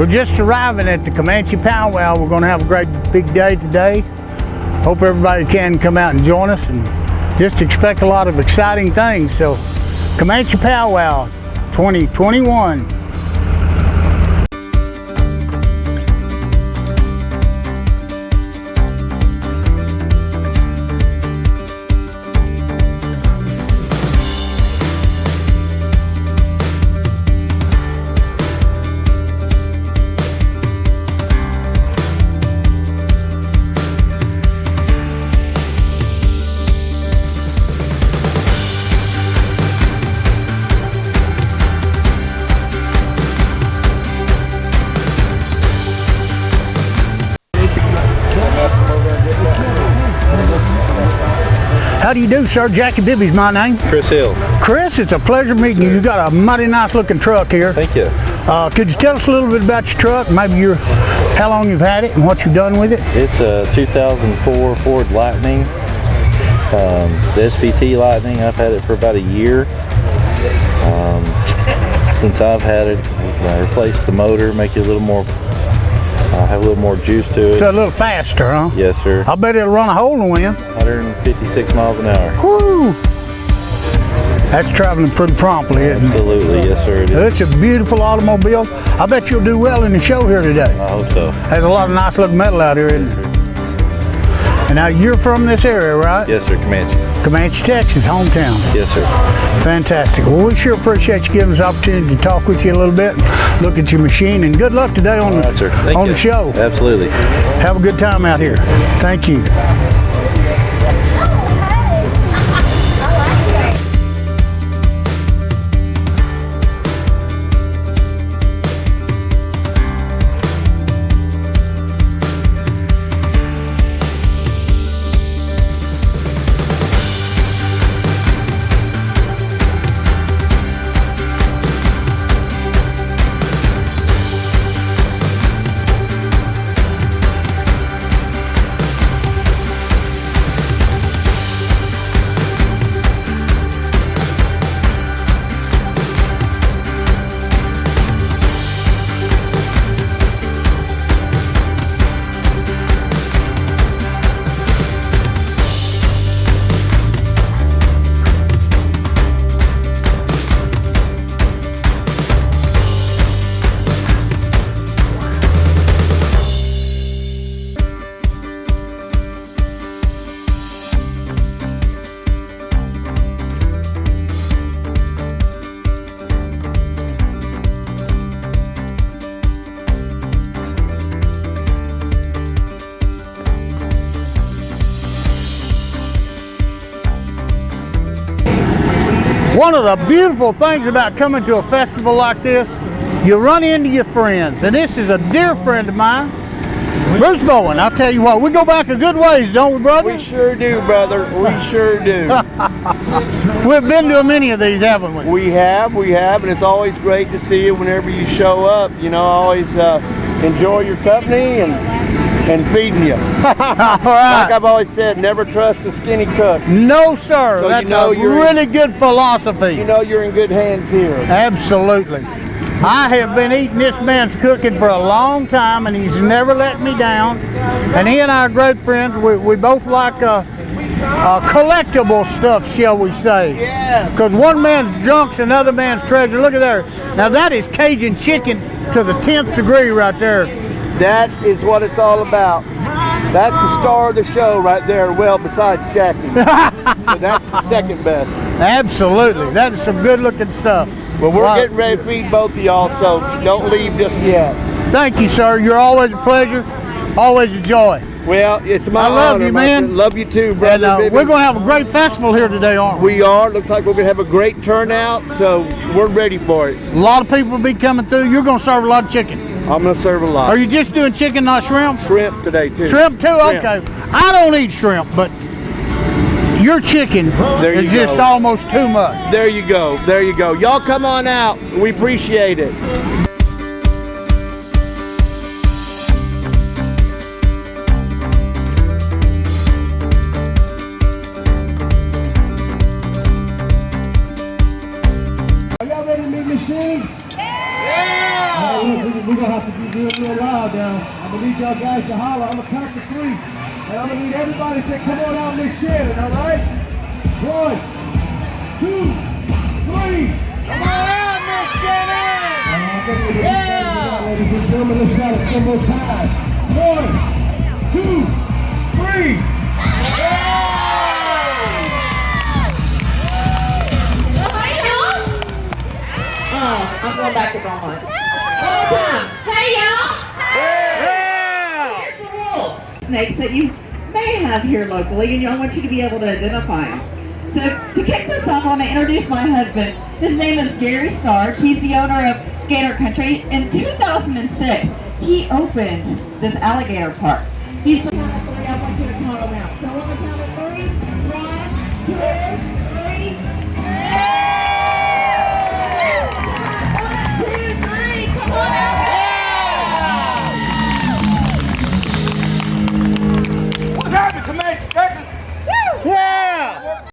We're just arriving at the Comanche Pow Wow. We're going to have a great big day today. Hope everybody can come out and join us, and just expect a lot of exciting things. So, Comanche Pow Wow 2021. How do you do, sir? Jackie Bibby's my name. Chris Hill. Chris, it's a pleasure meeting you. You got a mighty nice looking truck here. Thank you. Could you tell us a little bit about your truck? Maybe how long you've had it and what you've done with it? It's a 2004 Ford Lightning. The SVT Lightning. I've had it for about a year. Since I've had it, I replaced the motor, make it a little more, have a little more juice to it. So a little faster, huh? Yes, sir. I bet it'll run a hole in the wind. 156 miles an hour. Woo! That's traveling pretty promptly, isn't it? Absolutely, yes, sir. It is. It's a beautiful automobile. I bet you'll do well in the show here today. I hope so. There's a lot of nice looking metal out here, isn't there? And now you're from this area, right? Yes, sir. Comanche, Texas, hometown. Yes, sir. Fantastic. Well, we sure appreciate you giving us the opportunity to talk with you a little bit, look at your machine, and good luck today on, Right, the show. Absolutely. Have a good time out here. Thank you. One of the beautiful things about coming to a festival like this, you run into your friends, and this is a dear friend of mine, Bruce Bowen. I'll tell you what, we go back a good ways, don't we, brother? We sure do, brother. We sure do. We've been to many of these, haven't we? We have, and it's always great to see you whenever you show up. You know, I always enjoy your company and feeding you. All right. Like I've always said, never trust a skinny cook. No, sir. So that's a really good philosophy. You know you're in good hands here. Absolutely. I have been eating this man's cooking for a long time, and he's never let me down. And he and I are great friends. We both like collectible stuff, shall we say. Yeah. Because one man's junk's another man's treasure. Look at there. Now that is Cajun chicken to the 10th degree right there. That is what it's all about. That's the star of the show right there, well, besides Jackie. So that's the second best. Absolutely. That is some good looking stuff. Well, we're getting ready to feed both of y'all, so don't leave just yet. Thank you, sir. You're always a pleasure. Always a joy. Well, it's my honor. I love you, man. Friend. Love you too, brother. And, we're going to have a great festival here today, aren't we? We are. Looks like we're going to have a great turnout, so we're ready for it. A lot of people will be coming through. You're going to serve a lot of chicken. I'm going to serve a lot. Are you just doing chicken, not shrimp? Shrimp today, too. Shrimp, too? Shrimp. Okay. I don't eat shrimp, but your chicken is just almost too much. There you go. There you go. Y'all come on out. We appreciate it. Are y'all ready to meet machine? Yeah! We're going to have to do to do it real loud now. I'm going to need y'all guys to holler. I'm going to count to 3. And I'm going to need everybody to say, come on out and be sharing, all right? 1, 2, 3. Come on out, Miss Shannon! Yeah! Ladies and gentlemen, let's try it one more time. 1, 2, 3. I'm going back to Belmont. One more time. Hey, y'all! Yeah! Here's the rules. Snakes that you may have here locally, and y'all want you to be able to identify them. So, to kick this off, I want to introduce my husband. His name is Gary Sarge. He's the owner of Gator Country. In 2006, he opened this alligator park. He's the count of 3. I want you to count them out. So, on the count of 3, 1, 2, 3. What's happening, Comanche, Texas? Yeah!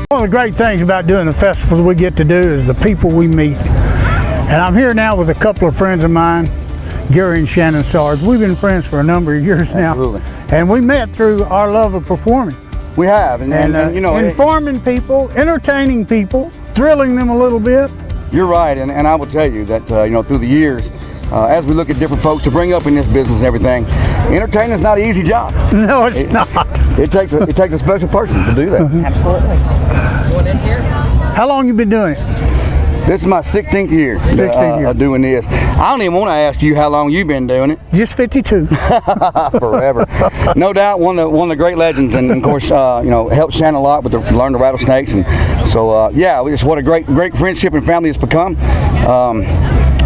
One of the great things about doing the festivals we get to do is the people we meet. And I'm here now with a couple of friends of mine, Gary and Shannon Sarge. We've been friends for a number of years now. Absolutely. And we met through our love of performing. We have, and you know, informing people, entertaining people, thrilling them a little bit. you're right, and I will tell you that you know, through the years, as we look at different folks to bring up in this business and everything, entertaining is not an easy job. No, it's not. It takes a special person to do that. Absolutely. Going in here? How long you been doing it? This is my 16th year, 16th year. of doing this. I don't even want to ask you how long you've been doing it. Just 52. Forever. No doubt one of the great legends, and of course, you know, helped Shannon a lot with learn the rattlesnakes, and so yeah, just what a great friendship and family it's become.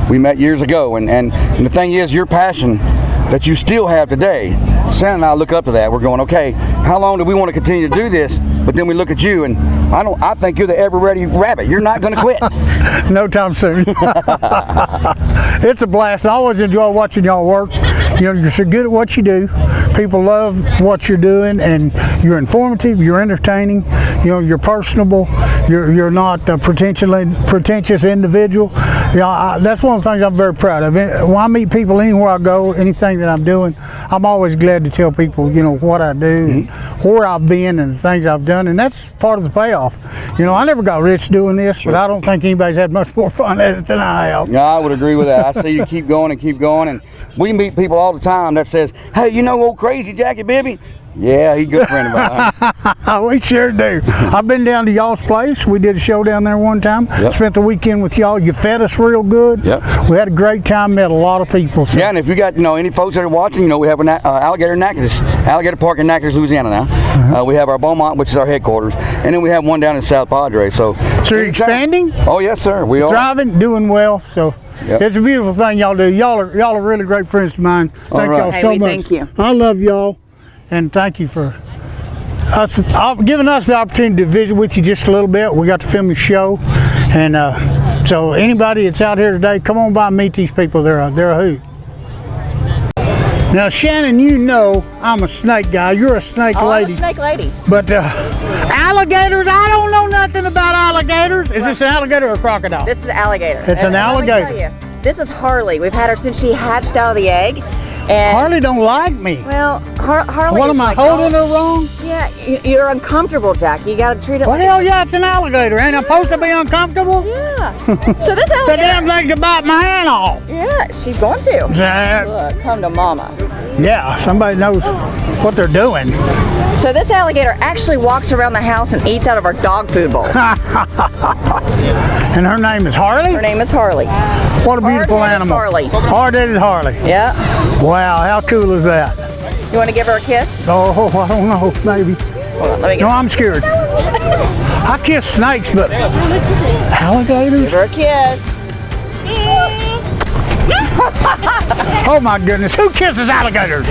We met years ago, and the thing is, your passion that you still have today, Shannon and I look up to that. We're going, okay, how long do we want to continue to do this? But then we look at you, and I think you're the ever-ready rabbit. You're not going to quit. No time soon. It's a blast. I always enjoy watching y'all work. You know, you're so good at what you do. People love what you're doing, and you're informative, you're entertaining, you know, you're personable, you're not a pretentious individual. You know, that's one of the things I'm very proud of. When I meet people anywhere I go, anything that I'm doing, I'm always glad to tell people, you know, what I do and where I've been and the things I've done, and that's part of the payoff. You know, I never got rich doing this, but I don't think anybody's had much more fun at it than I have. Yeah, I would agree with that. I see you keep going, and we meet people all the time that says, hey, you know old Crazy Jackie Bibby? Yeah, he's a good friend of mine. We sure do. I've been down to y'all's place. We did a show down there one time. Yep. Spent the weekend with y'all. You fed us real good. Yep. We had a great time. Met a lot of people. So. Yeah, and if you got, you know, any folks that are watching, you know, we have an alligator park in Natchitoches, Louisiana now. We have our Beaumont, which is our headquarters, and then we have one down in South Padre. So you're expanding? Oh yes, sir. We are Thriving, doing well. So. Yep. It's a beautiful thing y'all do. Y'all are really great friends of mine. Thank y'all so much. Thank you. I love y'all, and thank you for giving us the opportunity to visit with you just a little bit. We got to film a show. And so anybody that's out here today, come on by and meet these people. They're a hoot. Now, Shannon, you know I'm a snake guy. You're a snake lady. I'm a snake lady. But alligators, I don't know nothing about alligators. Is this an alligator or a crocodile? This is an alligator. It's an alligator. Let me tell you, this is Harley. We've had her since she hatched out of the egg. And Harley don't like me. well, Harley. What is am I like, holding her wrong? Yeah, you're uncomfortable, Jack. You got to treat it. Well, hell yeah, it's an alligator. Ain't I supposed to be uncomfortable? Yeah. So this The alligator. damn thing could bite my hand off. Yeah, she's going to. Zach. Look, come to mama. Yeah, somebody knows what they're doing. So this alligator actually walks around the house and eats out of our dog food bowl. And her name is Harley? Her name is Harley. What a beautiful Hard-headed animal. Harley. Hard-headed Harley. Yeah. Wow, how cool is that? You want to give her a kiss? Oh, I don't know, maybe. Hold on, let me No, get I'm scared. I kiss snakes, but alligators? Give her a kiss. Oh my goodness, who kisses alligators?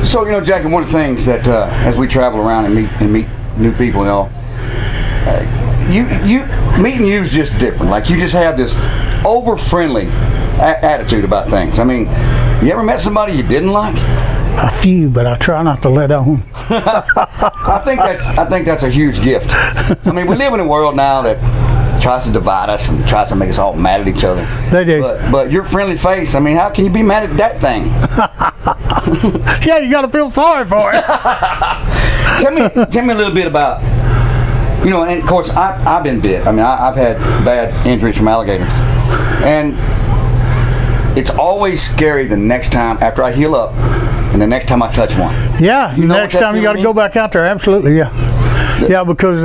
So, Jack, and one of the things that as we travel around and meet new people and all, you meeting you is just different. Like, you just have this over friendly attitude about things. I mean, you ever met somebody you didn't like? A few, but I try not to let on. I think that's a huge gift. I mean, we live in a world now that tries to divide us and tries to make us all mad at each other. They do. But your friendly face, I mean, how can you be mad at that thing? Yeah, you got to feel sorry for it. Tell me a little bit about, and of course, I've been bit. I mean, I've had bad injuries from alligators. And it's always scary the next time after I heal up and the next time I touch one. Yeah, You know next what that time you got to feeling go back out there. Absolutely, yeah. Yeah, because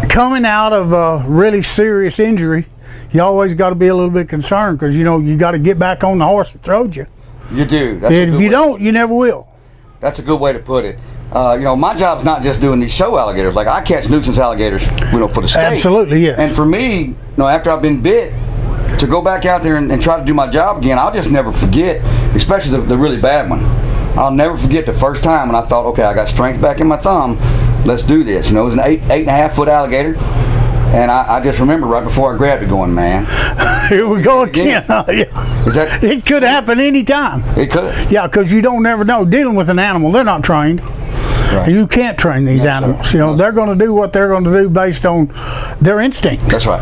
coming out of a really serious injury, you always got to be a little bit concerned because, you got to get back on the horse that throwed you. You do. That's If you don't, you never will. That's a good way to put it. My job's not just doing these show alligators. Like, I catch nuisance alligators, for the state. Absolutely, yes. And for me, after I've been bit, to go back out there and try to do my job again, I'll just never forget, especially the really bad one. I'll never forget the first time when I thought, okay, I got strength back in my thumb. Let's do this. It was an 8.5 foot alligator. And I just remember right before I grabbed it going, man. Here we go again. Yeah. It could happen any time. It could. Yeah, because you don't never know. Dealing with an animal, they're not trained. Right. You can't train these animals. They're going to do what they're going to do based on their instinct. That's right.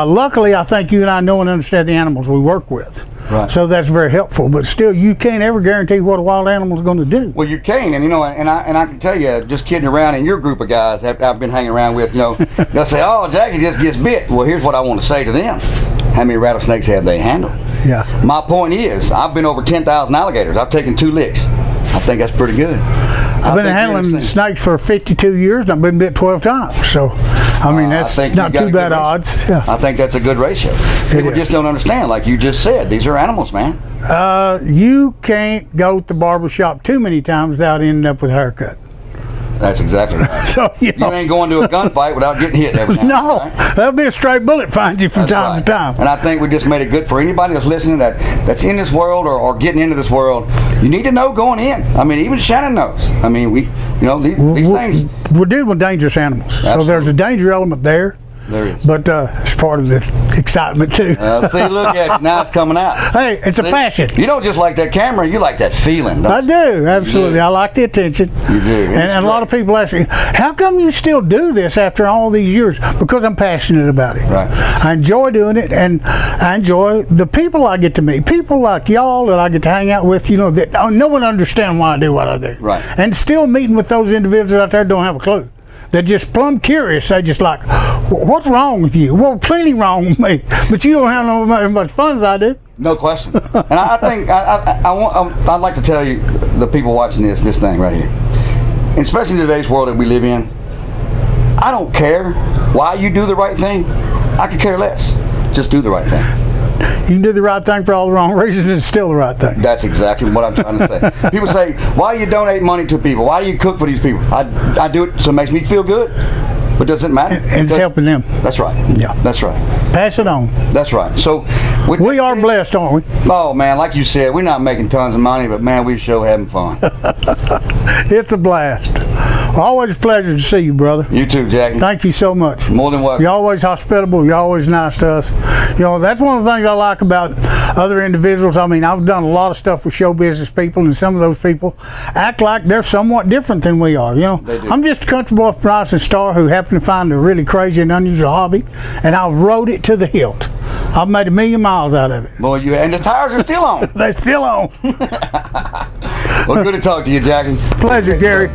Luckily, I think you and I know and understand the animals we work with. Right. So that's very helpful. But still, you can't ever guarantee what a wild animal is going to do. Well, you can, and I can tell you, just kidding around in your group of guys I've been hanging around with, they'll say, "Oh, Jackie just gets bit." Well, here's what I want to say to them: how many rattlesnakes have they handled? Yeah. My point is, I've been over 10,000 alligators. I've taken 2 licks. I think that's pretty good. I've been handling snakes for 52 years, and I've been bit 12 times. So, I mean, that's not too bad odds. Yeah. I think that's a good ratio. People just don't understand, like you just said, these are animals, man. You can't go to the barbershop too many times without ending up with a haircut. That's exactly right. So, you ain't going to a gunfight without getting hit every time. No, right? that'll be a straight bullet find you from time to time. And I think we just made it good for anybody that's listening that's in this world or getting into this world. You need to know going in. I mean, even Shannon knows. I mean, these things. We're dealing with dangerous animals, so there's a danger element there. There is. But it's part of the excitement too. See, look at it. Now it's coming out. Hey, it's a passion. You don't just like that camera, you like that feeling. I do, absolutely. I like the attention. You do. And a lot of people ask me, how come you still do this after all these years? Because I'm passionate about it. Right. I enjoy doing it, and I enjoy the people I get to meet. People like y'all that I get to hang out with, that no one understands why I do what I do. Right. And still meeting with those individuals out there don't have a clue. They're just plumb curious. They just like, what's wrong with you? Well, plenty wrong with me, but you don't have as much fun as I do. No question. And I think I'd like to tell you, the people watching this thing right here, especially in today's world that we live in, I don't care why you do the right thing. I could care less. Just do the right thing. You can do the right thing for all the wrong reasons and it's still the right thing. That's exactly what I'm trying to say. People say, why do you donate money to people? Why do you cook for these people? I do it so it makes me feel good, but does it matter? And it's helping them. That's right. Yeah. That's right. Pass it on. That's right. So We are blessed, aren't we? Oh man, like you said, we're not making tons of money, but man, we sure having fun. It's a blast. Always a pleasure to see you, brother. You too, Jackie. Thank you so much. More than welcome. You're always hospitable. You're always nice to us. You know, that's one of the things I like about other individuals. I mean, I've done a lot of stuff with show business people, and some of those people act like they're somewhat different than we are. You know, They do. I'm just a country boy from Rising Star who happened to find a really crazy and unusual hobby, and I've rode it to the hilt. I've made 1,000,000 miles out of it. Boy, and the tires are still on. They're still on. Well, good to talk to you, Jackie. Pleasure, Gary.